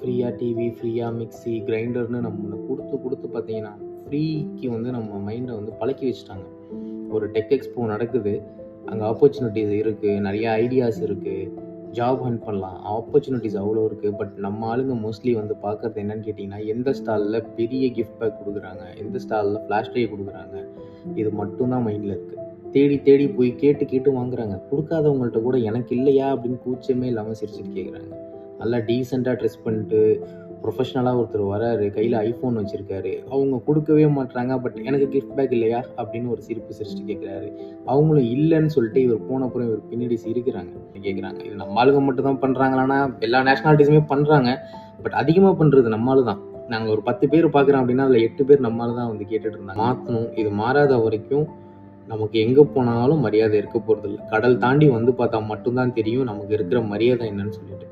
ஃப்ரீயாக டிவி, ஃப்ரீயாக மிக்ஸி, கிரைண்டர்னு நம்மள கொடுத்து பார்த்தீங்கன்னா, ஃப்ரீக்கு வந்து நம்ம மைண்டை வந்து பழக்கி வச்சுட்டாங்க. ஒரு டெக் எக்ஸ்போ நடக்குது, அங்கே ஆப்பர்ச்சுனிட்டிஸ் இருக்குது, நிறைய ஐடியாஸ் இருக்குது, ஜாப் ஹண்ட் பண்ணலாம், ஆப்பர்ச்சுனிட்டிஸ் அவ்வளோ இருக்குது. பட் நம்ம ஆளுங்க மோஸ்ட்லி வந்து பார்க்குறது என்னன்னு கேட்டிங்கன்னா, எந்த ஸ்டாலில் பெரிய கிஃப்ட் பேக் கொடுக்குறாங்க, எந்த ஸ்டாலில் ஃப்ளாஷ் ட்ரைவ் கொடுக்குறாங்க, இது மட்டும்தான் மைண்டில் இருக்குது. தேடி போய் கேட்டு வாங்குறாங்க. கொடுக்காதவங்கள்ட்ட கூட எனக்கு இல்லையா அப்படின்னு கூச்சமே இல்லாமல் சிரிச்சுட்டு கேட்குறாங்க. நல்லா டீசெண்டாக ட்ரெஸ் பண்ணிட்டு ப்ரொஃபஷ்னலாக ஒருத்தர் வராரு, கையில் ஐஃபோன் வச்சுருக்காரு. அவங்க கொடுக்கவே மாட்றாங்க. பட் எனக்கு கிஃப்ட் பேக் இல்லையா அப்படின்னு ஒரு சிரிச்சுட்டு கேட்குறாரு. அவங்களும் இல்லைன்னு சொல்லிட்டு இவர் போனப்புறம் இவர் பின்னாடி சிரிக்கிறாங்க, கேட்குறாங்க. இது நம்ம ஆளுங்க மட்டும் தான் பண்ணுறாங்களான்னா எல்லா நேஷ்னாலிட்டிஸுமே பண்ணுறாங்க. பட் அதிகமாக பண்ணுறது நம்மளால தான். நாங்கள் ஒரு 10 பேர் பார்க்குறோம் அப்படின்னா அதில் 8 பேர் நம்மளால தான் வந்து கேட்டுட்டு இருந்தாங்க. மாற்றணும். இது மாறாத வரைக்கும் நமக்கு எங்கே போனாலும் மரியாதை இருக்க போகிறதில்ல. கடல் தாண்டி வந்து பார்த்தா மட்டும்தான் தெரியும் நமக்கு இருக்கிற மரியாதை என்னன்னு சொல்லிட்டு.